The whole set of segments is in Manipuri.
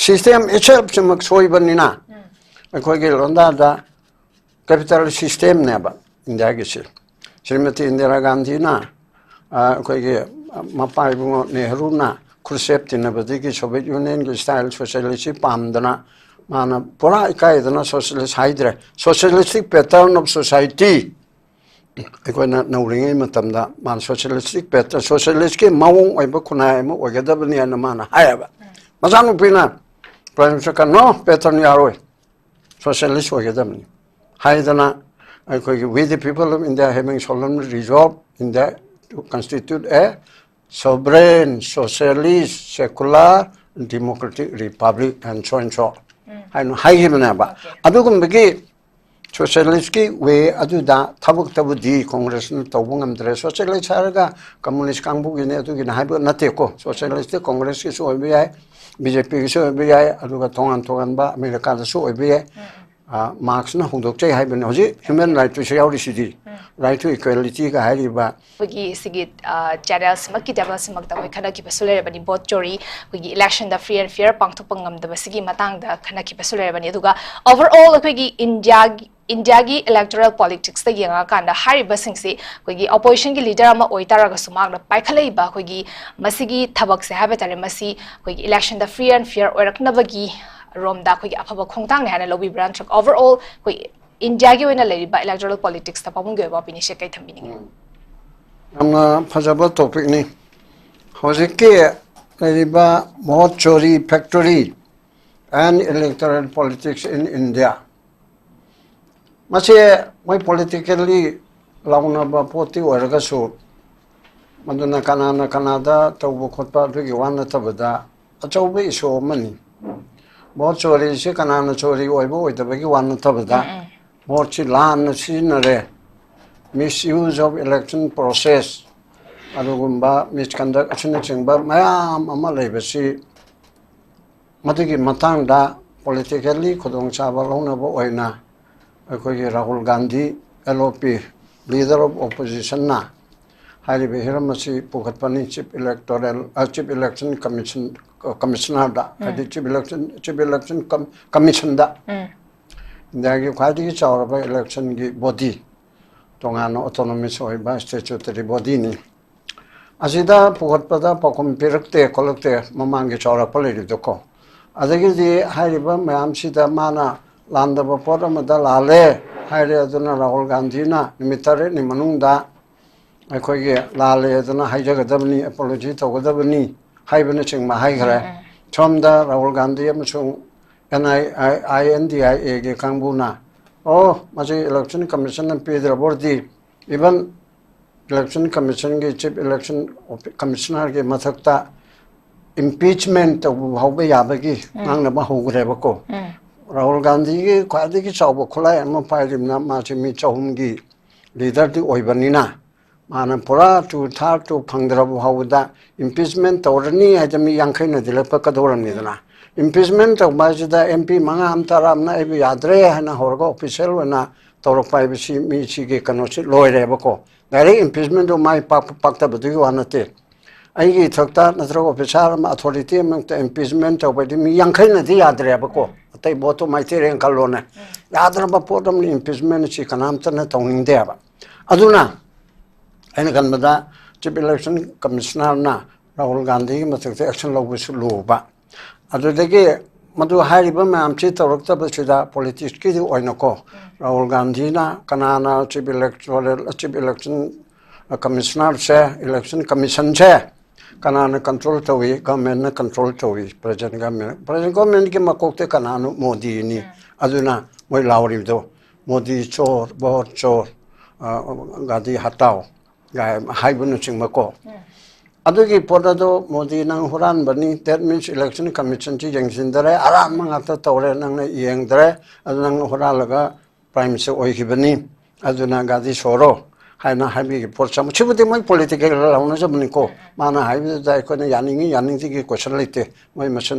시스템 itself 소이번이나 거기 론다다 capital system 내봐 인디아기실 Shrimati Indira Gandhi ना कोई मपाइबुंगो नेहरू ना क्रुसेप तिनबदी की सोवियत यूनियन की स्टाइल सोशलिस्ट पामदना माना पूरा इकाइदना सोशलिस्ट हाइद्रे सोशलिस्टिक पैटर्न ऑफ सोसाइटी कोई ना नौरिंगे मतमदा मान सोशलिस्टिक पैटर्न सोशलिस्ट के मावों ओइब खुनाय म ओगदबनी न माना हायबा मजानु पिना प्राइम मिनिस्टर का नो पैटर्न यारोय सोशलिस्ट ओगदबनी हाइदना we the people of India having solemnly resolved in that to constitute a sovereign, socialist, secular, democratic republic and so and so. I know high him never. Adugum begi socialist way aduda tabuk tabudi congress no tobungam dre socialist harga communist kangbu gine adu gina haibu nateko socialist congress ki so obi BJP ki so obi aduga tongan ba America da so obi Marx na hungdok chay hai bane hoji human right to yauri sidi right to equality ka hai riba kogi sigit channels makki development mak da koi khana ki basule bani bot chori kogi election da free and fair pangthok pangam da basigi matang da khana ki basule bani aduga overall kogi India gi electoral politics da yanga kanda hari basing se kogi opposition gi leader ama oitara ga sumak da paikhalai ba kogi masigi thabak se habe tare masi kogi election da free and fair oirakna bagi Romda koi afaba khongtang hana lobby branch overall koi India gi wena leriba electoral politics ta pamung ge ba pinishe kai thambini amna phajaba topic ni hojike leriba mohot chori factory and electoral politics in India mase moi politically launa ba poti oraga so maduna kanada tawbo khotpa dugi wana tabada achaube iso mani बहुत चोरी से कनाना चोरी ओइ बो ओइ तबकी वान तबदा बहुत ची लान सिनरे misuse of election process अरुगुम्बा misconduct अछन चिंबा मयाम अमा लेबसी मदगी मतंगदा politically खुदोंग चाबा लौनबो ओइना अखोगी Rahul Gandhi LOP leader of opposition na हारिबे हिरमसी पुखतपनी chief election commissioner da chief election commission da India खादी चावरबा election की body तोंगानो autonomous ओइबा statutory body ni असिदा पुखतपदा पकम पिरकते कोलकते ममांगे चावरपा लेरिदोको अदगी दि हारिबा मयाम सिदा माना लांदबा पोरमदा लाले हाइरे अदुना राहुल गांधी ना निमितरे निमनुंदा अखोगे लाले अदुना हाइजगदबनी apology तोगदबनी हाइबने चिंगमा हाइखरे सोमदा राहुल गांधी अमसुंग NINDIA के कांगबुना ओ मजे इलेक्शन कमीशन पेदर बोर्डी इवन इलेक्शन कमीशन के चीफ इलेक्शन कमिश्नर के मथक्ता impeachment हाउबे याबगी नांगनबा होगरेबको राहुल गांधी के ख्वादी की चावबो खुलाय अमा पाइरिमना माचे मी चाहुमगी लीडर दि ओइबनिना माना पुरा टू थार टू फंगद्रब हाउदा impeachment तौरनी हजमी यांखैन दिलप कदोरनिदना impeachment तौबाजिदा MP मंगा हमतारामना एबि याद्रे हना होरगो ऑफिशियल वना तौरपाइबसी मी सिगे कनोसि लोइरेबको डायरेक्ट impeachment दो माइ पाक्तबदि वानते आइगी थक्ता नत्रगो ऑफिसर मा अथॉरिटी मंगता impeachment तौबादि मी यांखैन दि याद्रेबको अतै बोतो माइतेरें कलोने याद्रबा पोदम impeachment सि कनामतना तौनिंदेबा अदुना ऐन गनबदा चीफ इलेक्शन कमिश्नर ना राहुल गांधी की मथक्ते एक्शन लौबसु लोबा अदुदगी मदु हारिबा मैम ची तौरक्तबसिदा पॉलिटिक्स की ओइनको राहुल गांधी ना कनाना चीफ इलेक्शन कमिश्नर से इलेक्शन कमीशन से कनाना कंट्रोल तवी गवर्नमेंट ने कंट्रोल तवी प्रेजेंट गवर्नमेंट के मकोकते कनानु मोदी नि अदुना मोय लावरिदो मोदी चोर बहुत चोर गादी हटाओ हाइबन चिंगमको अदुगी पोदो मोदी नंग हुरान बनी दैट मीन्स इलेक्शन कमीशन ची यंगसिंदरे आराम मंगाता तौरे नंग येंगदरे नंग हुरालगा प्राइम मिनिस्टर ओइखिबनी अदुना गादी सोरो हाइना हाइबी पोरचम छिबुदि मै पॉलिटिकल लाउना जबनिको माना हाइबि जाय कोने यानिंगि की क्वेश्चन लेते मै मसन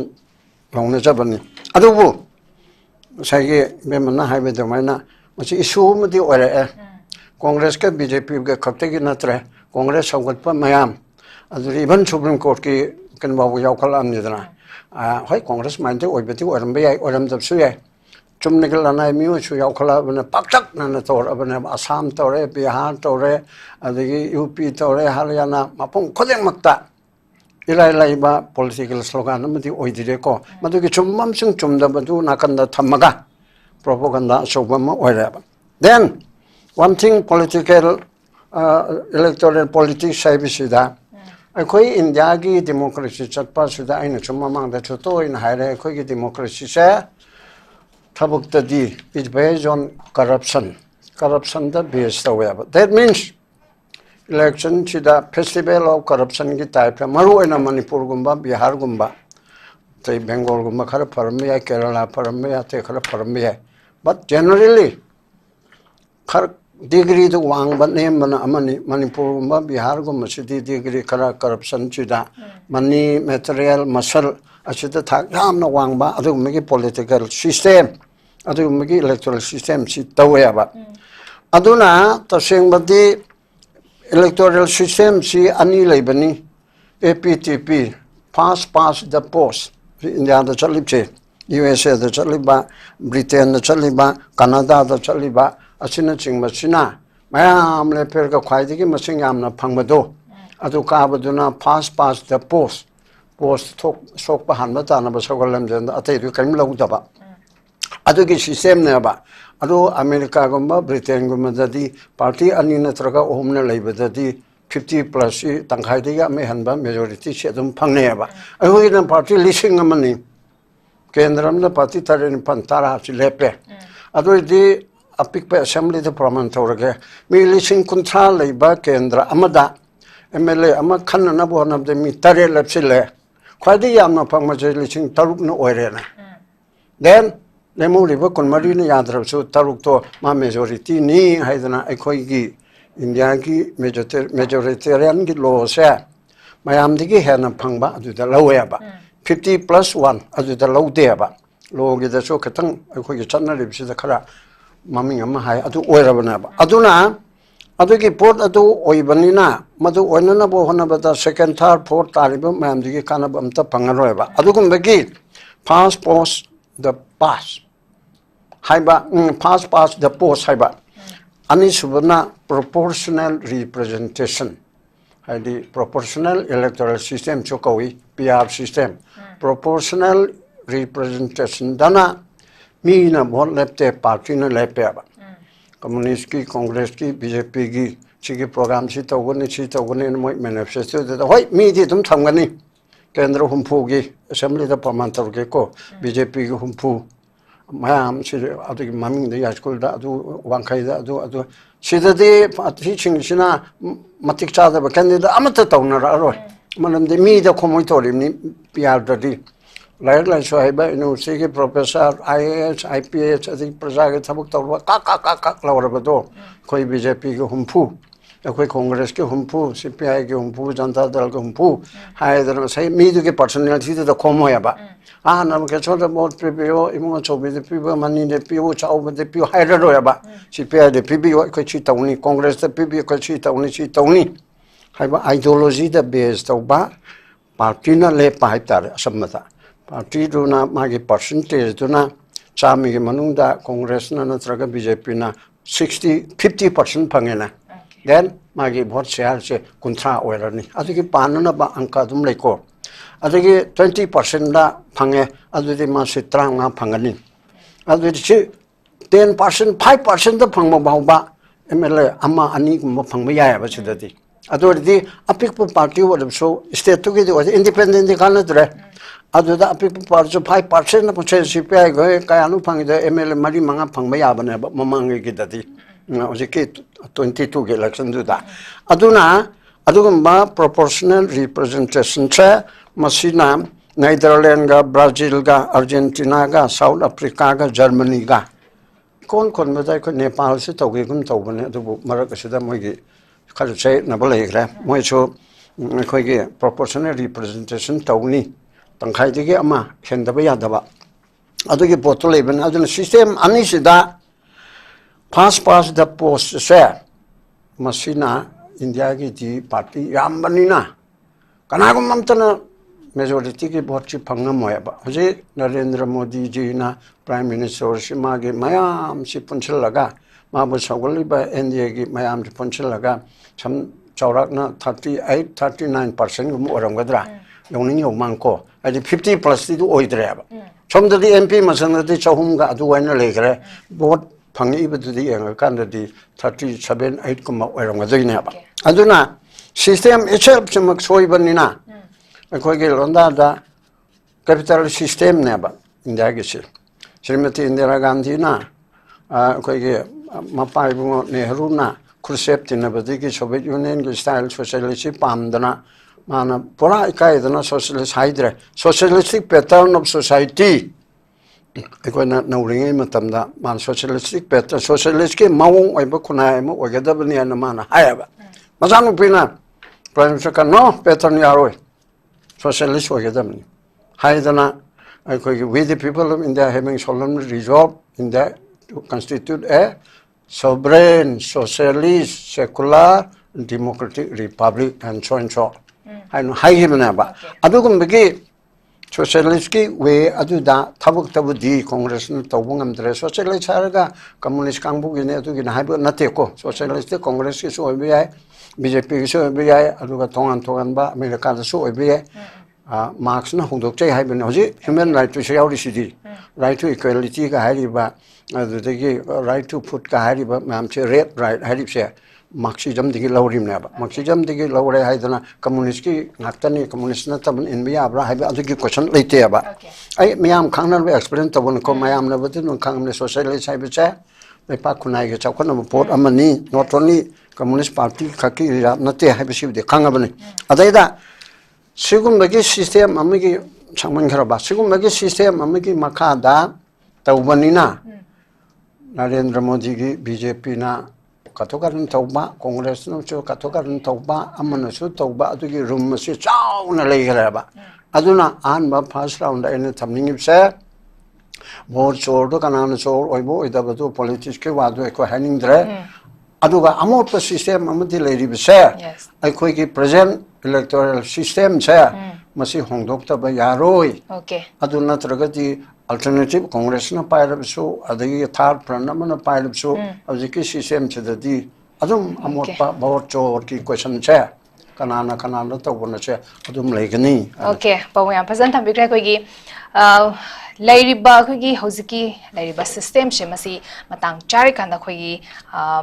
लाउना जबनी अदुबु साइगे बेमना हाइबे दमाइना मछि इशू मदि ओरे कांग्रेस के बीजेपी के खत्ते की नत्रे कांग्रेस सौगत पर मयाम अदुरी इवन सुप्रीम कोर्ट की कनबाबु यावखलामनिदना ꯍꯣꯏ ꯀꯣꯡꯒ꯭ꯔꯦꯁ ꯃꯥꯏꯟꯗ ꯑꯣꯏꯕꯗꯤ ꯑꯣꯏꯔꯝꯕ ꯌꯥꯏ ꯑꯣꯏꯔꯝꯗꯕꯁꯨ ꯌꯥꯏ ꯆꯨꯝꯅꯒꯤ ꯂꯅꯥꯏ ꯃꯤꯑꯣꯏꯁꯨ ꯌꯥꯎꯈꯠꯂꯛꯑꯕꯅ ꯄꯥꯛꯇꯛꯅꯅ ꯇꯧꯔꯛꯑꯕꯅꯦꯕ ꯑꯁꯥꯝ ꯇꯧꯔꯦ ꯕꯤꯍꯥꯔ ꯇꯧꯔꯦ ꯑꯗꯒꯤ ꯌꯨ ꯄꯤ ꯇꯧꯔꯦ ꯍꯔꯤꯌꯥꯅꯥ ꯃꯐꯝ ꯈꯨꯗꯤꯡꯃꯛꯇ ꯏꯔꯥꯏ ꯂꯥꯏꯕ ꯄꯣꯂꯤꯇꯤꯀꯦꯜ ꯁ꯭ꯂꯣꯒꯥꯟ ꯑꯃꯗꯤ ꯑꯣꯏꯗ꯭ꯔꯦꯀꯣ ꯃꯗꯨꯒꯤ ꯆꯨꯝꯕ ꯑꯃꯁꯨꯡ ꯆꯨꯝꯗꯕꯗꯨ ꯅꯥꯀꯟꯗ ꯊꯝꯃꯒ ꯄ꯭ꯔꯣꯄꯣꯒꯟꯗꯥ ꯑꯆꯧꯕ ꯑꯃ ꯑꯣꯏꯔꯦꯕ then one thing political electoral politics ꯍꯥꯏꯕꯁꯤꯗ ꯑꯩꯈꯣꯏ ꯏꯟꯗꯤꯌꯥꯒꯤ ꯗꯦꯃꯣꯀ꯭ꯔꯦꯁꯤ ꯆꯠꯄꯁꯤꯗ ꯑꯩꯅ ꯁꯨꯝ ꯃꯃꯥꯡꯗꯁꯨ ꯇꯣꯏꯅ ꯍꯥꯏꯔꯦ ꯑꯩꯈꯣꯏꯒꯤ ꯗꯦꯃꯣꯀ꯭ꯔꯦꯁꯤꯁꯦ ꯊꯕꯛꯇꯗꯤ it's based on corruptionꯗ ꯕꯦꯁ ꯇꯧꯋꯦꯕ that means electionꯁꯤꯗ festival of corruptionꯒꯤ ꯇꯥꯏꯞꯇ ꯃꯔꯨꯑꯣꯏꯅ ꯃꯅꯤꯄꯨꯔꯒꯨꯝꯕ ꯕꯤꯍꯥꯔꯒꯨꯝꯕ ꯑꯇꯩ ꯕꯦꯡꯒꯣꯜꯒꯨꯝꯕ ꯈꯔ ꯐꯔꯝꯕ ꯌꯥꯏ ꯀꯦꯔꯂꯥ ꯐꯔꯝꯕ ꯌꯥꯏ ꯑꯇꯩ ꯈꯔ ꯐꯔꯝꯕ ꯌꯥꯏ but generally खर डिग्री तो वांगबा नेमबना अमनी मणिपुरगुम्बा बिहारगुम्बसिदि डिग्री खरा करप्शन चिदा मनी मटेरियल मसल असिदा थाक यामना वांगबा अदुगुमगी पॉलिटिकल सिस्टम अदुगुमगी इलेक्टोरल सिस्टम सि तवेबा अदुना तसेंगबदि इलेक्टोरल सिस्टम सि अनि लेबनी एपीटीपी first past the post India द चलिबचे यूएसए द चलिबा ब्रिटेन द चलिबा कनाडा द चलिबा असिनचिंगबसिना मयाम लेफेरगा ख्वाइदगी मसिंग यामना फंगबदो अदु काबदुना फास्ट पास द पोस्ट थोक सोकबा हानबा तानबा सगलमजन अतैदु कइम लौदबा अदुगी सिस्टम नेबा अदु अमेरिका गुम्बा ब्रिटेन गुम्बददी पार्टी अनि नत्रगा ओमना लेबददी 50 प्लस तंखाइदगी अमे हनबा मेजॉरिटी से अदुम फंगनेबा अहोगिना पार्टी लिसिंग अमनी केंद्रमना पार्टी तरेन पंतारा सि लेपे अदुदी अपिक पे असेंबली द प्रमाण तौरगे मी लिसिंग कुंथ्रा लेबा केंद्र अमदा एमएलए अमा खन्नना बोनबदे मी तरे लेपसिले ख्वाइदि यामना फंगमजे लिसिंग तरुक न ओइरेना देन लेमुरिबा कुनमरी न याद्रबसु तरुक तो मा मेजॉरिटी नी हाइदना अखोइगी इंडिया की मेजॉरिटेरियन की लॉ से मयामदिगी हेना फंगबा अदुदा लवेबा 50 प्लस 1 अदुदा लौदेबा लॉगी दसो खतंग अखोइगी चन्नरिबसिदा खरा ममिंग अमा हाय अदु ओइरबनाबा अदुना अदुगी पोट अदु ओइबनिना मदु ओइनना बो होनबदा सेकंड थर्ड फोर्थ तारिबा मयामदिगी कानब अमता फंगरोयबा अदुगुमबगी फास्ट पोस्ट द पास हाइबा फास्ट पास द पोस्ट हाइबा अनि सुबना प्रोपोर्शनल रिप्रेजेंटेशन हाइदि प्रोपोर्शनल इलेक्टोरल सिस्टम चोकवी पीआर सिस्टम प्रोपोर्शनल रिप्रेजेंटेशन दना मीना वोट लेपते पार्टी ने लेपेबा कम्युनिस्ट की कांग्रेस की बीजेपी की सिगी प्रोग्राम सी तौगने मोय मैनिफेस्टो दे होय मीदि तुम थमगनी केंद्र हुंफू की असेंबली द प्रमाण तौरगे को बीजेपी की हुंफू मयाम सि अदुगी ममिंग द स्कूल दा अदु वांखाइ दा अदु सिददि पार्टी सिंगसिना मतिक चादब कैंडिडेट अमत तौनरा अरोय मनमदि मी द खोमोय तोरिमनी पीआर ददि लाइक लाइसो हाइबा यूनिवर्सिटी के प्रोफेसर आईएएस आईपीएस अदि प्रजा के थबक तौबा का लौरबदो कोई बीजेपी के हुंफू अखोई कांग्रेस के हुंफू सीपीआई के हुंफू जनता दल के हुंफू हाइदर सही मीदु के पर्सनालिटी द खोमोयबा नम के छोट वोट पिबियो इमो चौबी दे पिबो मनी दे पिबो चाउब दे पिबो हाइदरोयबा सीपीआई दे पिबियो अखोई छि तौनी कांग्रेस दे पिबियो अखोई छि तौनी हाइबा आइडियोलॉजी द बेस तौबा पार्टी न ले पाइतार असमता पार्टी दुना मागी परसेंटेज दुना चामी के मनुंगदा कांग्रेस न नत्रगा बीजेपी ना 50% फंगेना देन मागी वोट शेयर से कुंथ्रा ओइरनी अदुगी पानना बा अंका दुम लेको अदुगी 20% दा फंगे अदुदी मासे 35 फंगनी अदुदी 10% 5% दा फंगबा बाउबा एमएलए अमा अनि गुम फंगबा यायबा सिददी अदुदी अपिक पार्टी वदसो स्टेट टुगे इंडिपेंडेंट कानद्रे अदुदा अपिक पार्टी 5% पछे सीपीआई गए कायानु फंगदे एमएलए मरी मंगा फंगबा याबने ममंगे गिददी हजिके 22 के इलेक्शन दुदा अदुना अदुगुम्बा प्रोपोर्शनल रिप्रेजेंटेशन से मसीना नेदरलैंड गा ब्राजील गा अर्जेंटीना गा साउथ अफ्रीका गा जर्मनी गा कौन मजाय को नेपाल से तौगेगुम तौबने अदुबु मरक सिदा मोगी खरु से नबल लेग्रे मोइसो अखोइगे प्रोपोर्शनल रिप्रेजेंटेशन तौनी तंखाइदिगे अमा हेंदबा यादबा अदुगे बोतो लेबन अदुना सिस्टम अनि सिदा फास्ट पास द पोस्ट से मसीना इंडिया की जी party यामबनिना कनागुम ममतना majority ki vote chi phangam hoya ba hoje Narendra Modi ji na prime minister si ma ge mayam si punchil laga ma bu sawali ba NDA gi mayam si punchil laga sam chawrak na 38-39% gum oram gadra yongning yong mangko adi 50 plus ti du oidre ba somdadi MP masangadi chahum ga adu waina legre vote phangi ba di yang kan di 37-8 kum oram gadine ba aduna system itself chamak soibanina अखोगे लोंदा कैपिटल सिस्टम ने बा इंडिया के से श्रीमती इंदिरा गांधी ना अखोगे मपाइबुंगो नेहरू ना क्रुसेप तिनबदी की सोवियत यूनियन के स्टाइल सोशलिस्ट पामदना माना पूरा इकाइदना सोशलिस्ट हाइद्रे सोशलिस्टिक पैटर्न ऑफ सोसाइटी अखोना नौरिंगे मतमदा मान सोशलिस्टिक पैटर्न सोशलिस्ट के मावों ओइबो खुनाय मो ओगेदबनी ना माना हायाबा मजानु पिना प्राइम मिनिस्टर का नो पैटर्न यारोय socialist orgasm. Haidana, we the people of India having solemnly resolved India to constitute a sovereign, socialist, secular, democratic republic and so and so. I know high him never. Adugum begi socialist ki way aduda tabuk tabudi Congress no tabungam dress socialist haraga communist kangbu in adugin hybrid nateko socialist Congress is so BJP so BI aduga tongan ba America so BI marks na hungdok chai hai ben hoji human right to security right to equality ka hai ba adudagi right to food ka hai ba mam che red right hai se marxism digi lawrim na ba marxism digi lawre hai dana communist ki ngaktani communist na taban india abra hai ba adugagi question leite ba ai mayam khangna ba experience tabun ko mayam na badun khangam socialist hai ba cha pa kunai ge chakon na port amani not only Communist Party kaki nate hai bisi de khangabani adaida sigum bagi system amagi changman kharaba sigum bagi system amagi makha da taubanina Narendra Modi gi BJP na katokaran tauba Congress no cho katokaran tauba amana su tauba adu gi room se chaw na legraba aduna an ba first round ene thamning se vote chor do kanana chor oibo idabatu politics ke wadu ko handing dre aduga amot system amati lady be Yes. Akoi ki present electoral system cha masi hongdok ta ba yaroi Okay. aduna tragati alternative congress na pairab so adagi third pranam na pairab so ajiki system cha di adum amot pa bawr chor ki question cha kanana ta wona cha adum legani Okay. Pawang pasan thambikre koigi Lairiba koigi hoziki lairiba system she masi matang chari kanda koigi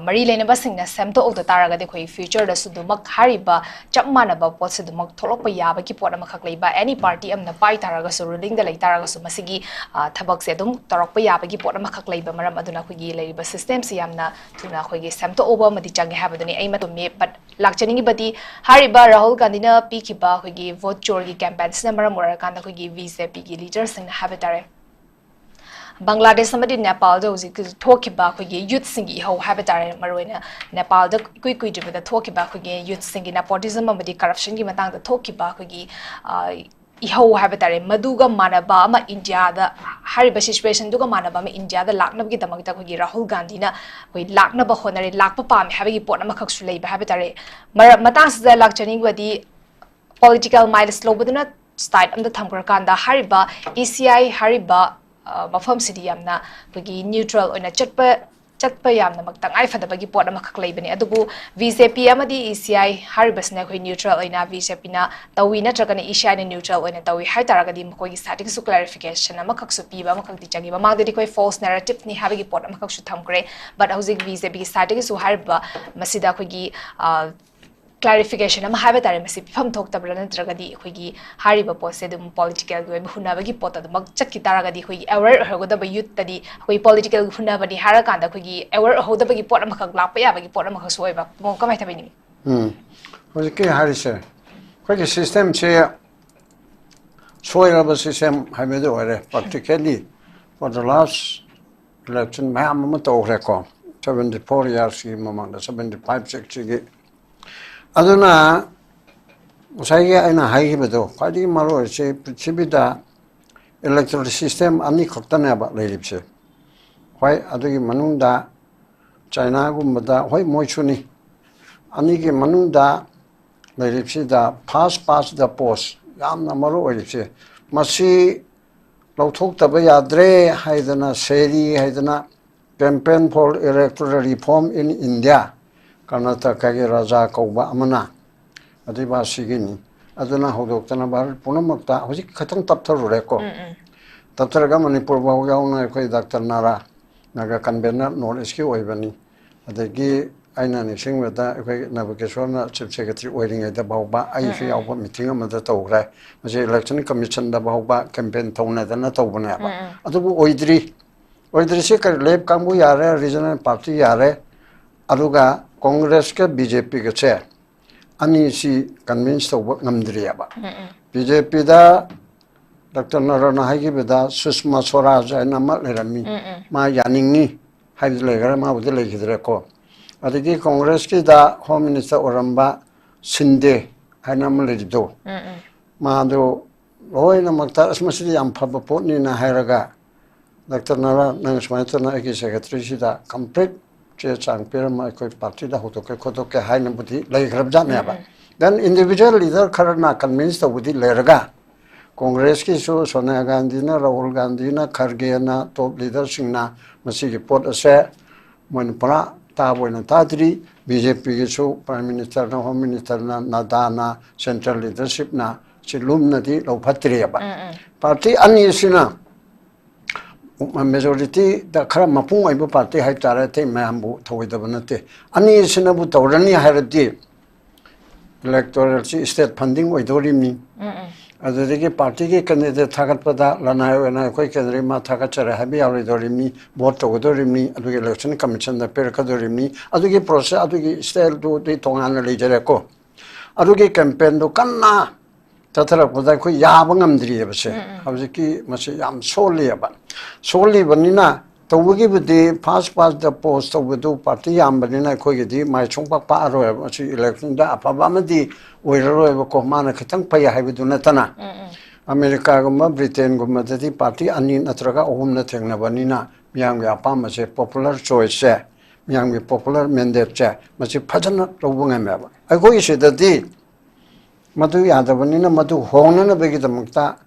mari lena basing na semto okta taraga de koi future da sudumak hariba chapmana ba pot sudumak tholokpa yaba ki pot amakak leiba any party amna pai taraga su ruling da lei taraga su masigi thabak se dum torokpa yaba ki pot amakak leiba maram aduna koigi lairiba system se yamna tuna koigi semto over madi change habaduni ai matum me but lakchaningi badi hariba Rahul Gandhi na pikiba koigi vote chor gi campaigns na maram ora kanda koigi BJP gi leaders sing na habitare Bangladesh samadi Nepal da uji thokiba khogi youth singi ho habitar maroina Nepal da kui jiba da thokiba khogi youth singi nepotism amadi corruption gi matang da thokiba khogi iho habitar maduga manaba ama India da hariba situation duga manaba ma India da laknab gi damag da khogi Rahul Gandhi na koi lakna ba honare lakpa pam habigi pot ama khaksu lei ba habitar matang sa lakchani wadi political miles lobuduna start am da thamkar kanda hariba ECI hariba mafam city yamna kogi neutral oina chatpa yamna magtang ai fadabagi pot ama khaklei bani adubu VJP amadi ECI haribasna khoi neutral oina VJP na tawi na tragana ECI na neutral oina tawi hai taragadi mkoi static su clarification ama khaksu pi ba makhakti changi ba magdi koi false narrative ni habagi pot ama khaksu thamkre but hauzik VJP static su hariba masida khogi clarification ama haiba tare masi pham thok tabra natragadi khoigi hariba pose dum political go hunabagi pot adum chakki taragadi khoigi aware hogoda ba youth tadi khoi political hunabadi harakanda khoigi aware hoda bagi pot ama khak lakpa ya bagi pot ama khak soiba mo kamai thabini hoje harise khoigi system che soiraba system haimedo ore particularly for the last election ma amma to reko 74 years ki mamanda 75 60 aduna usai aina hai bedo kwadi maro che chibida electoral system ani khotana ba leipse hoi adugi manunda china gumda hoi moichuni ani ge manunda leipse da pass the post ꯌꯥꯝꯅ ꯃꯔꯨ ꯑꯣꯏꯔꯤꯕꯁꯦ ꯃꯁꯤ ꯂꯧꯊꯣꯛꯇꯕ ꯌꯥꯗ꯭ꯔꯦ ꯍꯥꯏꯗꯅ ꯁꯦꯔꯤ ꯍꯥꯏꯗꯅ campaign for electoral reform in India Karnataka Raja Kauba Amana Adivasigi Aduna Hodokana Bar Punamakta Hosik Katan Tapter Reko Tapteraga Manipur Bauna Dr. Nara Naga Kanbena Norisky Oivani Adegi Aina Nishing with the Navigation Chief Secretary waiting at the Bauba I feel meeting of the Togra was the election commission the Bauba campaign tone than a Tobanaba Adu Oidri Oidrisika Lab Kambu Yare regional party Yare Aruga Congress ke BJP ke chair ani si convinced of Namdriaba BJP da Dr. Narana Hagi Beda Susma Swaraj and Namat Lerami Ma Yaningi Hydlegara Ma with the Lake Reco Adigi Congress ki da Home Minister Oramba Sinde Hanamalido Mado Roy Namakta Asmasidi Ampapa Potni na Haraga Dr. Nara Nangsmatana Eki Secretary Sida complete Chang Pirama party da Hotoke Kotoke Hainabuti like Rabjanaba. Then individual leader Karana convinced of the Lerga. Congress ki so Sonia Gandhina, Rahul Gandhina, Kargena, top leader Singna, Masiki Port Ase, Monpra, Tabo and Tadri, BJP so Prime Minister, Home Minister Nadana, Central Leadership na, Chilumnadi, Lopatriaba. Party Anisina. Majority the Karamapung Ibu party had Tarate Mambu Towidabanate. Ani Sinabu Torani had a deal. Electoral state funding with Dorimi. As the party candidate Tagapada, Lanayo and I quick and Rima Takachara Habi already Dorimi, Boto Dorimi, at the election commission, the Pericadorimi, Adugi process, Adugi still do the Tongana Ligereko. Adugi campaign do Kana. Tatara Podako Yabangam Driabase, Hawziki Masayam Soliaba. Soli Vanina, the Wigi with the pass the post of Wudu Party Ambanina Koyedi, my Chumpa Paro, election da Pabamadi, Wiro Komana Katang Paya Havidunatana. America Guma, Britain Gumatati Party, Anin Atraga, Omna Tegnabanina, Miang Yapama, popular choice, Miang popular Mendep, Masi Pajana Robungamaba. I go issue the day. Madu Yadavanina Madu Honana Begidamukta,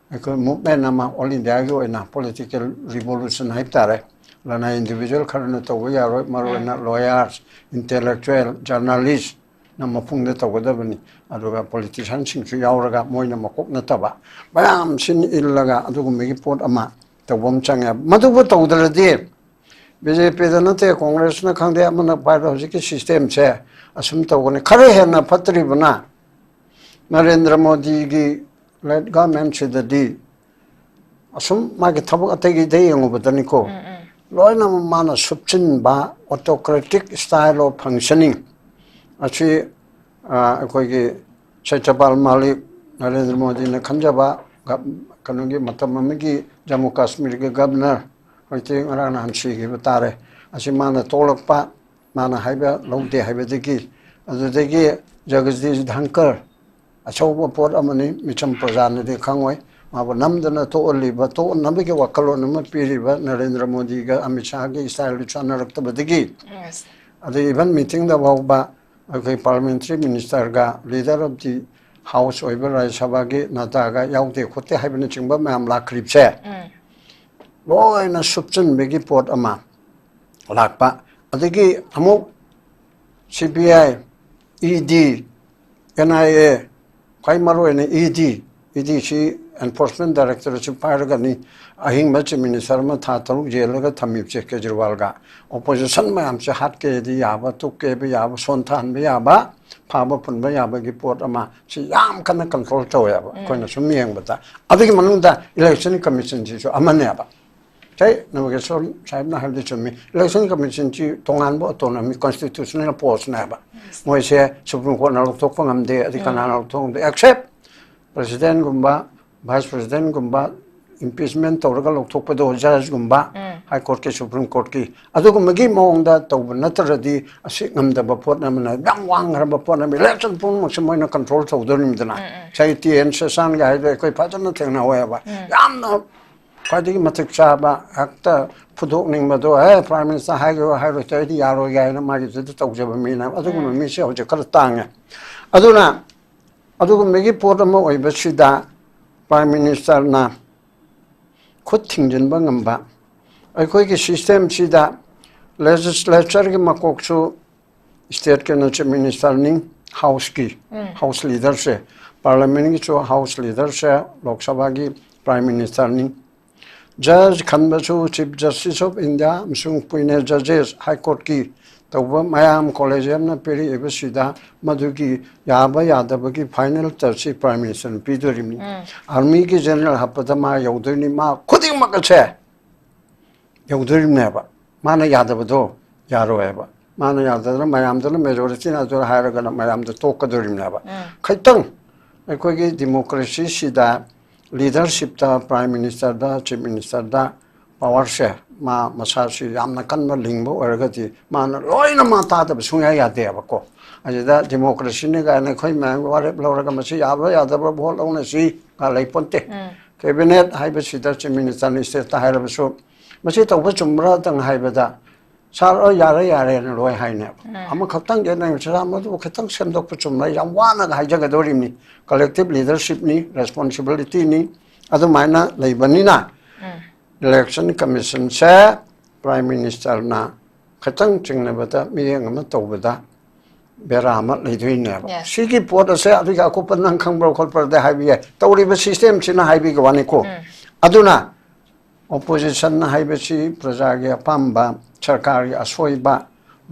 a movement nama all India in a political revolution hyptare, Lana individual current of we are Marana lawyers, intellectual, journalists, Namapung the Tawadavani, Aduga politicians, Yauraga, Moina Makok Nataba, Bayam Sin Ilaga, Adugu Port Ama, the Womchanga, Madu Voto de BJP the Nate Congress Nakanda Amana Biological system chair, Asumta one Karahana Patribana. Narendra Modi led government said the D. Assume Magatabak take day on Botanico. Loina Mana Subchin Ba autocratic style of functioning. Achi Kogi Chachabal Mali, Narendra Modi in Kanjaba, Kanugi Matamamigi, Jammu Kashmir governor, I think around Hanshi Givatare, Asimana Tolapa, Mana Haiba, Lode Habediki, as the Degi Jagadish Dhankar. A show port amani, Micham Prozana de Kangway, Mabanamdana to Oliva, to Nabika Wakalonama Piriva, Narendra Modi, Amichagi, style Chana Raktabadigi. Yes. At the event meeting the Wauba, a parliamentary minister, leader of the House Oibera Sabagi, Nataga, Yauti, Kote Habinachimba, Mam La Cripse. Law in a substance Bigi Port Ama. Lakpa, Adigi, Amo, CPI, ED, NIA. Kaimaro and ED, she enforcement director of Paragani, Ahing Machi Minister Tataru, Jelaga Tamip Kejirwalga, opposition Mamsa Hatke, the Yaba, Tuke, Yaba, Sontan, Yaba, Paba Punbayaba, Giport Ama, she yam can control Toyaba, Konasumi, but I think Manunda election commission to Amanaba. Say, Navigation, China have this to me. Election commission to Tongan autonomy, constitutional post never. Moise, Supreme Court, Tokam de the Canal Tong, accept President Gumba, Vice President Gumba, impeachment or Tokado, Judge Gumba, High Court, Supreme Court key. Adugumagi Mong that over Nataradi, a signum the Bapornam, Young Wang Rabapornam, election Pumon control of the Rimdana. Say, T. and Sasan, I have a pattern, however. Yam no. Fighting Matikshaba, actor, Pudoning Mado, Prime Minister Hago, Hago 30 Yaro Gay, and Maggie to Tojamina, Aduna Michel, Jakartanga. Aduna ꯑꯗꯨꯒꯨꯝꯕꯒꯤ ꯄꯣꯠ ꯑꯃ ꯑꯣꯏꯕꯁꯤꯗ ꯄ꯭ꯔꯥꯏꯝ ꯃꯤꯅꯤꯁꯇꯔꯅ ꯈꯨꯠ ꯊꯤꯡꯖꯤꯟꯕ ꯉꯝꯕ ꯑꯩꯈꯣꯏꯒꯤ ꯁꯤꯁꯇꯦꯝꯁꯤꯗ ꯂꯦꯖꯤꯁꯂꯦꯆꯔꯒꯤ ꯃꯀꯣꯛꯁꯨ ꯁ꯭ꯇꯦꯠꯀꯤ ꯆꯤꯐ ꯃꯤꯅꯤꯁꯇꯔꯅꯤ ꯍꯥꯎꯁꯀꯤ ꯍꯥꯎꯁ ꯂꯤꯗꯔꯁꯦ ꯄꯥꯔꯂꯤꯌꯥꯃꯦꯟꯒꯤꯁꯨ ꯍꯥꯎꯁ ꯂꯤꯗꯔꯁꯦ ꯂꯣꯛ ꯁꯚꯥꯒꯤ ꯄ꯭ꯔꯥꯏꯝ ꯃꯤꯅꯤꯁꯇꯔꯅꯤ ꯖꯖ ꯈꯟꯕꯁꯨ ꯆꯤꯐ ꯖꯁꯇꯤꯁ ꯑꯣꯐ ꯏꯟꯗꯤꯌꯥ ꯑꯃꯁꯨꯡ ꯄꯨꯏꯅꯦ ꯖꯖꯦꯁ ꯍꯥꯏ ꯀꯣꯔꯠꯀꯤ ꯇꯧꯕ ꯃꯌꯥꯝ ꯀꯣꯂꯦꯖꯤꯌꯝꯅ ꯄꯤꯔꯛꯏꯕꯁꯤꯗ ꯃꯗꯨꯒꯤ ꯌꯥꯕ ꯌꯥꯗꯕꯒꯤ ꯐꯥꯏꯅꯦꯜ ꯇꯆꯁꯤ ꯄ꯭ꯔꯥꯏꯝ ꯃꯤꯅꯤꯁꯇꯔꯅ ꯄꯤꯗꯣꯔꯤꯕꯅꯤ ꯑꯥꯔꯃꯤꯒꯤ ꯖꯦꯅꯔꯦꯜ ꯍꯥꯞꯄꯗ ꯃꯥ ꯌꯧꯗꯣꯏꯅꯤ ꯃꯥ ꯈꯨꯗꯤꯡꯃꯛ ꯑꯁꯦ ꯌꯧꯗꯣꯔꯤꯕꯅꯦꯕ ꯃꯥꯅ ꯌꯥꯗꯕꯗꯣ ꯌꯥꯔꯣꯏꯕ ꯃꯥꯅ ꯌꯥꯗꯗꯅ ꯃꯌꯥꯝꯗꯨꯅ ꯃꯦꯖꯣꯔꯤꯇꯤꯅ ꯑꯗꯨ ꯍꯥꯏꯔꯒꯅ ꯃꯌꯥꯝꯗ ꯇꯣꯛꯀꯗꯣꯔꯤꯕꯅꯦꯕ ꯈꯤꯇꯪ ꯑꯩꯈꯣꯏꯒꯤ ꯗꯦꯃꯣꯀ꯭ꯔꯦꯁꯤꯁꯤꯗ ꯂꯤꯗꯔꯁꯤꯞꯇ ꯄ꯭ꯔꯥꯏꯝ ꯃꯤꯅꯤꯁꯇꯔꯗ ꯆꯤꯐ ꯃꯤꯅꯤꯁꯇꯔꯗ ꯄꯋꯥꯔꯁꯦ ꯃꯥ ꯃꯁꯥꯁꯤ ꯌꯥꯝꯅ ꯀꯟꯕ ꯂꯤꯡꯕ ꯑꯣꯏꯔꯒꯗꯤ ꯃꯥꯅ ꯂꯣꯏꯅ ꯃꯥ ꯇꯥꯗꯕ ꯁꯨꯡꯌꯥ ꯌꯥꯗꯦꯕꯀꯣ ꯑꯗꯨꯗ ꯗꯦꯃꯣꯀ꯭ꯔꯦꯁꯤꯅꯤ ꯀꯥꯏꯅ ꯑꯩꯈꯣꯏ ꯃꯌꯥꯝ ꯋꯥꯔꯦꯞ ꯂꯧꯔꯒ ꯃꯁꯤ ꯌꯥꯕ꯭ꯔꯥ ꯌꯥꯗꯕ꯭ꯔꯥ ꯚꯣꯠ ꯂꯧꯅꯁꯤ ꯂꯩꯄꯣꯟꯇꯦ ꯀꯦꯕꯤꯅꯦꯠ ꯍꯥꯏꯕꯁꯤꯗ ꯆꯤꯐ ꯃꯤꯅꯤꯁꯇꯔꯅ ꯁ꯭ꯇꯦꯠꯇ ꯍꯥꯏꯔꯕꯁꯨ ꯃꯁꯤ ꯇꯧꯕ ꯆꯨꯝꯕ꯭ꯔꯥꯇꯪ ꯍꯥꯏꯕꯗ ꯁꯥꯔ ꯌꯥꯔꯦ ꯌꯥꯔꯦꯅ ꯂꯣꯏ ꯍꯥꯏꯅꯦꯕ ꯑꯃꯈꯛꯇꯪ ꯌꯦꯠꯅꯔꯤꯕꯁꯤꯗ ꯃꯗꯨ ꯈꯤꯇꯪ ꯁꯦꯝꯗꯣꯛꯄ ꯆꯨꯝꯕ꯭ꯔꯥ ꯌꯥꯝ ꯋꯥꯅꯒ ꯍꯥꯏꯖꯒꯗꯧꯔꯤꯕꯅꯤ ꯀꯂꯦꯛꯇꯤꯞ ꯂꯤꯗꯔꯁꯤꯞꯅꯤ ꯔꯦꯁꯄꯣꯟꯁꯤꯕꯤꯂꯤꯇꯤꯅꯤ ꯑꯗꯨꯃꯥꯏꯅ ꯂꯩꯕꯅꯤꯅ ꯏꯂꯦꯛꯁꯟ ꯀꯃꯤꯁꯟꯁꯦ ꯄ꯭ꯔꯥꯏꯝ ꯃꯤꯅꯤꯁꯇꯔꯅ ꯈꯤꯇꯪ ꯆꯤꯡꯅꯕꯗ ꯃꯤꯠꯌꯦꯡ ꯑꯃ ꯇꯧꯕꯗ ꯕꯦꯔꯥ ꯑꯃ ꯂꯩꯗꯣꯏꯅꯦꯕ ꯁꯤꯒꯤ ꯄꯣꯠ ꯑꯁꯦ ꯑꯗꯨꯒꯤ ꯑꯀꯨꯞꯄ ꯅꯪ ꯈꯪꯕ꯭ꯔꯥ ꯈꯣꯠꯄ꯭ꯔꯥꯗ ꯍꯥꯏꯕ ꯌꯥꯏ ꯇꯧꯔꯤꯕ ꯁꯤꯁꯇꯦꯝꯁꯤꯅ ꯍꯥꯏꯕꯤꯒ ꯋꯥꯅꯤꯀꯣ ꯑꯗꯨꯅ ꯑꯣꯄꯣꯖꯤꯁꯟ ꯍꯥꯏꯕꯁꯤ ꯄ꯭ꯔꯖꯥꯒꯤ ꯑꯄꯥꯝꯕ ꯁꯔꯀꯥꯔꯒꯤ ꯑꯁꯣꯏꯕ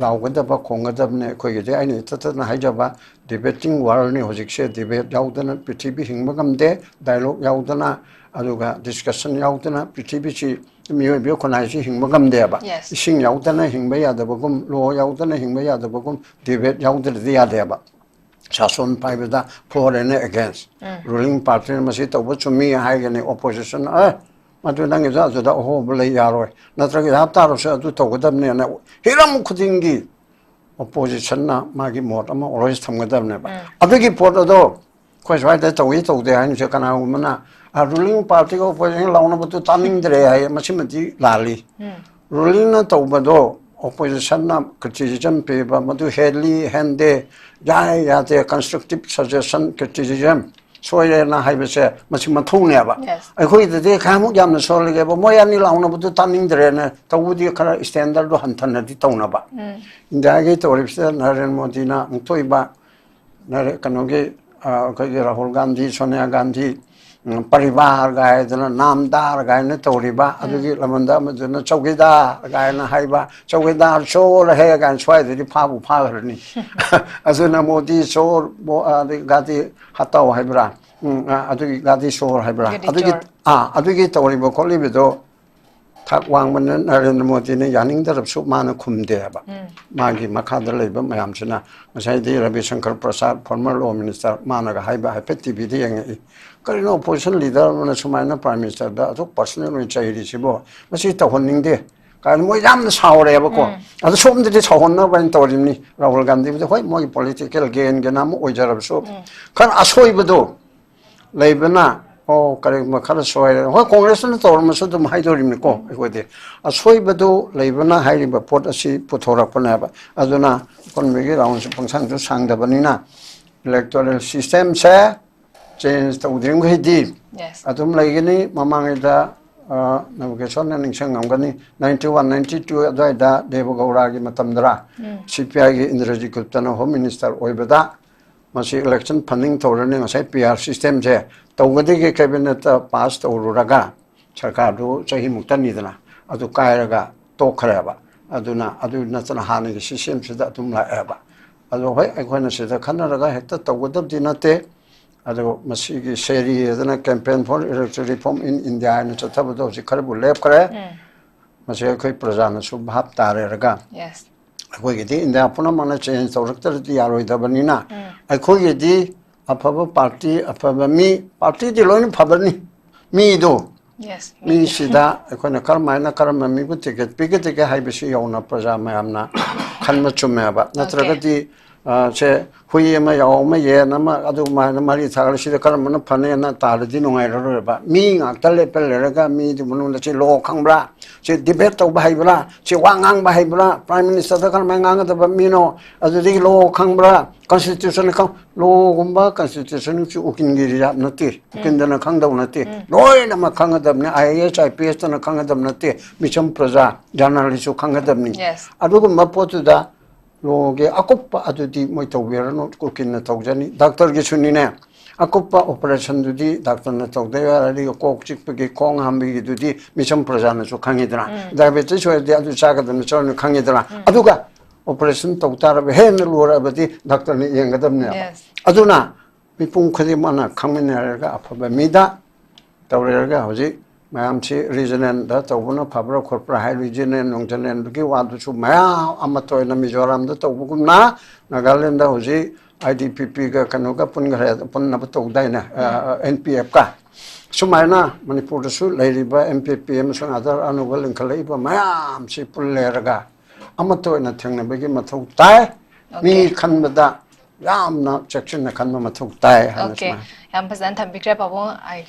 ꯂꯥꯎꯒꯗꯕ ꯈꯣꯡꯒꯗꯕꯅꯤ ꯑꯩꯈꯣꯏꯒꯤꯗꯤ ꯑꯩꯅ ꯏꯊꯠꯇꯅ ꯍꯥꯏꯖꯕ ꯗꯤꯕꯦꯇꯤꯡ ꯋꯥꯔꯜꯅꯤ ꯍꯧꯖꯤꯛꯁꯦ ꯗꯤꯕꯦꯠ ꯌꯥꯎꯗꯅ ꯄ꯭ꯔꯤꯊꯤꯕꯤ ꯍꯤꯡꯕ ꯉꯝꯗꯦ ꯗꯥꯏꯂꯣग ꯌꯥꯎꯗꯅ ꯑꯗꯨꯒ ꯗꯤꯁꯀꯁꯟ ꯌꯥꯎꯗꯅ ꯄ꯭ꯔꯤꯊꯤꯕꯤꯁꯤ ꯃꯤꯑꯣꯏꯕ ꯈꯨꯟꯅꯥꯏꯁꯤ ꯍꯤꯡꯕ ꯉꯝꯗꯦꯕ ꯏꯁꯤꯡ ꯌꯥꯎꯗꯅ ꯍꯤꯡꯕ ꯌꯥꯗꯕꯒꯨꯝ ꯂꯣ ꯌꯥꯎꯗꯅ ꯍꯤꯡꯕ ꯌꯥꯗꯕꯒꯨꯝ ꯗꯤꯕꯦꯠ ꯌꯥꯎꯗ꯭ꯔꯗꯤ ꯌꯥꯗꯦꯕ ꯁꯥꯁꯣꯟ ꯄꯥꯏꯕꯗ ꯐꯣꯔ ꯑꯦꯟ ꯑꯦꯒꯦꯟꯁ ꯔꯨꯂꯤꯡ ꯄꯥꯔꯇꯤꯅ ꯃꯁꯤ ꯇꯧꯕ ꯆꯨꯝꯃꯤ ꯍꯥꯏꯒꯅꯤ ꯑꯣꯄꯣꯖꯤꯁꯟ ꯃꯗꯨ ꯅꯪꯒꯤꯁꯨ ꯑꯗꯨꯗ ꯑꯍꯣꯡꯕ ꯂꯩ ꯌꯥꯔꯣꯏ ꯅꯠꯇ꯭ꯔꯒ ꯌꯥ ꯇꯥꯔꯁꯨ ꯑꯗꯨ ꯇꯧꯒꯗꯕꯅꯦꯅ ꯍꯤꯔꯝ ꯈꯨꯗꯤꯡꯒꯤ ꯑꯣꯄꯣꯖꯤꯁꯟꯅ ꯃꯥꯒꯤ ꯃꯣꯠ ꯑꯃ ꯑꯣꯜꯋꯦꯖ ꯊꯝꯒꯗꯕꯅꯦꯕ ꯑꯗꯨꯒꯤ ꯄꯣꯠ ꯑꯗꯣ ꯑꯩꯈꯣꯏ ꯁ꯭ꯋꯥꯏꯗ ꯇꯧꯏ ꯇꯧꯗꯦ ꯍꯥꯏꯅꯁꯨ ꯀꯅꯥꯒꯨꯝꯕꯅ ꯔꯨꯂꯤꯡ ꯄꯥꯔꯇꯤꯒ ꯑꯣꯄꯣꯖꯤꯁꯟ ꯂꯥꯎꯅꯕꯗꯨ ꯇꯥꯅꯤꯡꯗ꯭ꯔꯦ ꯍꯥꯏ ꯃꯁꯤꯃꯗꯤ ꯂꯥꯜꯂꯤ ꯔꯨꯂꯤꯡꯅ ꯇꯧꯕꯗꯣ ꯑꯣꯄꯣꯖꯤꯁꯟꯅ ꯀ꯭ꯔꯤꯇꯤꯁꯤꯖꯝ ꯄꯤꯕ ꯃꯗꯨ ꯍꯦꯜꯂꯤ ꯍꯦꯟꯗꯦ ꯌꯥꯏ ꯌꯥꯗꯦ ꯀꯟꯁꯇ꯭ꯔꯛꯇꯤꯞ ꯁꯖꯦꯁꯟ ꯀ꯭ꯔꯤꯇꯤꯁꯤꯖꯝ ꯁꯣꯏꯔꯦꯅ ꯍꯥꯏꯕꯁꯦ ꯃꯁꯤ ꯃꯊꯧꯅꯦꯕ ꯑꯩꯈꯣꯏꯒꯤꯗꯗꯤ ꯀꯌꯥꯃꯨꯛ ꯌꯥꯝꯅ ꯁꯣꯜꯂꯒꯦꯕ ꯃꯣꯏ ꯑꯅꯤ ꯂꯥꯎꯅꯕꯗꯨ ꯇꯥꯅꯤꯡꯗ꯭ꯔꯦꯅ ꯇꯧꯕꯗꯤ ꯈꯔ ꯁ꯭ꯇꯦꯟꯗꯔꯗꯣ ꯍꯟꯊꯅꯗꯤ ꯇꯧꯅꯕ ꯏꯟꯗꯤꯌꯥꯒꯤ ꯇꯧꯔꯤꯕꯁꯤꯗ ꯅꯔꯦꯟꯗ꯭ꯔ ꯃꯣꯗꯤꯅ ꯑꯃꯨꯛ ꯊꯣꯛꯏꯕ ꯀꯩꯅꯣꯒꯤ ꯑꯩꯈꯣꯏꯒꯤ ꯔꯥꯍꯨꯜ ꯒꯥꯟꯙꯤ ꯁꯣꯅꯤꯌꯥ ꯒꯥꯟꯙꯤ ꯄꯔꯤꯕꯥꯔ ꯒꯥꯏꯗꯅ ꯅꯥꯝꯗꯥꯔ ꯒꯥꯏꯅ ꯇꯧꯔꯤꯕ ꯑꯗꯨꯒꯤ ꯂꯃꯟꯗ ꯑꯃꯗꯨꯅ ꯆꯧꯀꯤꯗꯥꯔ ꯒꯥꯏꯅ ꯍꯥꯏꯕ ꯆꯧꯀꯤꯗꯥꯔ ꯆꯣꯔ ꯍꯦ ꯒꯥꯏꯅ ꯁ꯭ꯋꯥꯏꯗꯗꯤ ꯐꯥꯕꯨ ꯐꯥꯈ꯭ꯔꯅꯤ ꯑꯗꯨꯅ ꯃꯣꯗꯤ ꯆꯣꯔ ꯒꯥꯗꯤ ꯍꯇꯥꯎ ꯍꯥꯏꯕ꯭ꯔꯥ ꯑꯗꯨꯒꯤ ꯒꯥꯗꯤ ꯁꯣꯔ ꯍꯥꯏꯕ꯭ꯔꯥ ꯑꯗꯨꯒꯤ ꯇꯧꯔꯤꯕ ꯈꯣꯠꯂꯤꯕꯗꯣ ꯊꯥꯛ ꯋꯥꯡꯕꯅ ꯅꯔꯦꯟꯗ꯭ꯔ ꯃꯣꯗꯤꯅ ꯌꯥꯅꯤꯡꯗ꯭ꯔꯕꯁꯨ ꯃꯥꯅ ꯈꯨꯝꯗꯦꯕ ꯃꯥꯒꯤ ꯃꯈꯥꯗ ꯂꯩꯕ ꯃꯌꯥꯝꯁꯤꯅ ꯉꯁꯥꯏꯗꯤ ꯔꯕꯤ ꯁꯪꯀꯔ ꯄ꯭ꯔꯁꯥꯗ ꯐꯣꯔꯃꯔ ꯂꯣ ꯃꯤꯅꯤꯁꯇꯔ ꯃꯥꯅꯒ ꯍꯥꯏꯕ ꯍꯥꯏꯐꯦꯠ ꯇꯤꯚꯤꯗ ꯌꯦꯡꯉꯛꯏ ꯀꯔꯤꯅꯣ ꯑꯣꯄꯣꯖꯤꯁꯟ ꯂꯤꯗꯔ ꯑꯃꯅ ꯁꯨꯃꯥꯏꯅ ꯄ꯭ꯔꯥꯏꯝ ꯃꯤꯅꯤꯁꯇꯔꯗ ꯑꯗꯨꯛ ꯄꯔꯁꯣꯅꯦꯜ ꯑꯣꯏꯅ ꯆꯩꯔꯤꯁꯤꯕꯣ ꯃꯁꯤ ꯇꯧꯍꯟꯅꯤꯡꯗꯦ ꯀꯥꯏꯅ ꯃꯣꯏ ꯌꯥꯝꯅ ꯁꯥꯎꯔꯦꯕꯀꯣ ꯑꯗꯣ ꯁꯣꯝꯗꯗꯤ ꯁꯥꯎꯍꯟꯅꯕ ꯍꯥꯏꯅ ꯇꯧꯔꯤꯕꯅꯤ ꯔꯥꯍꯨꯜ ꯒꯥꯟꯙꯤꯕꯨꯗꯤ ꯍꯣꯏ ꯃꯣꯏꯒꯤ ꯄꯣꯂꯤꯇꯤꯀꯦꯜ ꯒꯦꯟꯒꯤꯅ ꯑꯃ ꯑꯣꯏꯖꯔꯕꯁꯨ ꯈꯔ ꯑꯁꯣꯏꯕꯗꯣ ꯂꯩꯕꯅ ꯀꯔꯤꯒꯨꯝꯕ ꯈꯔ ꯁꯣꯏꯔꯦ ꯍꯣꯏ ꯀꯣꯡꯒ꯭ꯔꯦꯁꯅ ꯇꯧꯔꯝꯃꯁꯨ ꯑꯗꯨꯝ ꯍꯥꯏꯗꯣꯔꯤꯕꯅꯤꯀꯣ ꯑꯩꯈꯣꯏꯗꯤ ꯑꯁꯣꯏꯕꯗꯨ ꯂꯩꯕꯅ ꯍꯥꯏꯔꯤꯕ ꯄꯣꯠ ꯑꯁꯤ ꯄꯨꯊꯣꯔꯛꯄꯅꯦꯕ ꯑꯗꯨꯅ ꯑꯀꯣꯟꯕꯒꯤ ꯔꯥꯎꯟꯁꯨ ꯄꯪꯁꯥꯡꯁꯨ ꯁꯥꯡꯗꯕꯅꯤꯅ ꯏꯂꯦꯛꯇꯣꯔꯦꯜ ꯁꯤꯁꯇꯦꯝꯁꯦ ꯆꯦꯟꯖ ꯇꯧꯗ꯭ꯔꯤꯉꯩꯗꯤ ꯑꯗꯨꯝ ꯂꯩꯒꯅꯤ ꯃꯃꯥꯡꯉꯩꯗ ꯅꯕꯀꯦꯁꯣꯔꯅ ꯅꯤꯡꯁꯤꯡꯉꯝꯒꯅꯤ 91 92 ꯑꯗꯨꯋꯥꯏꯗ ꯗꯦꯕꯒꯧꯔꯥꯒꯤ ꯃꯇꯝꯗꯔ CPIꯒꯤ ꯏꯟꯗ꯭ꯔꯖꯤꯠ ꯒꯨꯞꯇꯅ ꯍꯣꯝ ꯃꯤꯅꯤꯁꯇꯔ ꯑꯣꯏꯕꯗ ꯃꯁꯤ ꯏꯂꯦꯛꯁꯟ ꯐꯟꯗꯤꯡ ꯇꯧꯔꯅꯤ ꯉꯁꯥꯏ PR ꯁꯤꯁꯇꯦꯝꯁꯦ ꯇꯧꯕꯗꯒꯤ ꯀꯦꯕꯤꯅꯦꯠꯇ ꯄꯥꯁ ꯇꯧꯔꯨꯔꯒ ꯁꯔꯀꯥꯔꯗꯨ ꯆꯍꯤꯃꯨꯛꯇꯅꯤꯗꯅ ꯑꯗꯨ ꯀꯥꯏꯔꯒ ꯇꯣꯛꯈ꯭ꯔꯦꯕ ꯑꯗꯨꯅ ꯑꯗꯨ ꯅꯠꯇꯅ ꯍꯥꯟꯅꯒꯤ ꯁꯤꯁꯇꯦꯝꯁꯤꯗ ꯑꯗꯨꯝ ꯂꯥꯛꯑꯦꯕ ꯑꯗꯣ ꯍꯣꯏ ꯑꯩꯈꯣꯏꯅ ꯁꯤꯗ ꯈꯟꯅꯔꯒ ꯍꯦꯛꯇ ꯇꯧꯒꯗꯕꯗꯤ ꯅꯠꯇꯦ ꯑꯗꯣ ꯃꯁꯤꯒꯤ ꯁꯦꯔꯤ ꯑꯗꯨꯅ campaign four electoral reform in India ꯍꯥꯏꯅ ꯆꯠꯊꯕꯗꯣ ꯍꯧꯖꯤꯛ ꯈꯔꯕꯨ ꯂꯦꯞꯈ꯭ꯔꯦ ꯃꯁꯤ ꯑꯩꯈꯣꯏ ꯄ꯭ꯔꯖꯥꯅꯁꯨ ꯚꯥꯞ ꯇꯥꯔꯦꯔꯒ ꯑꯩꯈꯣꯏꯒꯤꯗꯤ ꯏꯟꯗꯤꯌꯥ ꯄꯨꯝꯅꯃꯛꯅ ꯆꯦꯟꯖ ꯇꯧꯔꯛꯇ꯭ꯔꯗꯤ ꯌꯥꯔꯣꯏꯗꯕꯅꯤꯅ ꯑꯩꯈꯣꯏꯒꯤꯗꯤ ꯑꯐꯕ ꯄꯥꯔꯇꯤ ꯑꯐꯕ ꯃꯤ ꯄꯥꯔꯇꯤꯗꯤ ꯂꯣꯏꯅ ꯐꯕꯅꯤ ꯃꯤꯗꯣ ꯃꯤꯁꯤꯗ ꯑꯩꯈꯣꯏꯅ ꯀꯔꯝꯍꯥꯏꯅ ꯀꯔꯝꯕ ꯃꯤꯕꯨ ꯇꯤꯀꯦꯠ ꯄꯤꯒꯗꯒꯦ ꯍꯥꯏꯕꯁꯤ ꯌꯧꯅ ꯄ꯭ꯔꯖꯥ ꯃꯌꯥꯝꯅ ꯈꯟꯕ ꯆꯨꯝꯃꯦꯕ ꯅꯠꯇ꯭ꯔꯒꯗꯤ 제 후에 뭐 야오마 예나마 아주 말이 사갈 시대 가면 판에나 다르지 농아이를 봐 미가 달래 뺄래가 미도 문은 제 로캉브라 제 디베트 바이브라 제 왕앙 바이브라 프라임 미니스터 가면 망가다 봐 미노 아주 디 로캉브라 컨스티튜션 강 로금바 컨스티튜션 주 웃긴 길이야 너티 근데는 강다고 너티 로이나마 강하답네 IHIPS는 강하답 너티 미션 프로자 저널리스트 강하답니 아두고 맛보다 로게 아코파 아두디 뭐또 위에는 꼭긴나 도자니 닥터게 순이네 아코파 오퍼레이션두디 닥터나 도대야 리고 꼭 찍히게 공함비기두디 미션 프로자는 좀 강이더라 다베트 쇼에 아주 작아든 저는 강이더라 아두가 오퍼레이션 도따라 해는 로라버디 닥터니 연가답네 아두나 미풍 커디마나 강민이라가 아파바미다 더레가 하지 마음치 리저넨다 또보나 파브로 코르프라 하이 리저넨 농전넨기 와두수 마야 아마토이나 미조람도 또보구나 나갈랜드 호지 IDPP가 카노가 pun가해 pun나부터 오다이나 NPF가 수마이나 마니푸르수 레리바 MPPM 선아들 아누걸 링클레이바 마야암치 뿔레르가 아마토이나 탱나베기 마토 따이 미 칸마다 얌나 섹션나 칸마 마토 따이 하는 Okay. Yang pesan tambik rep abong ai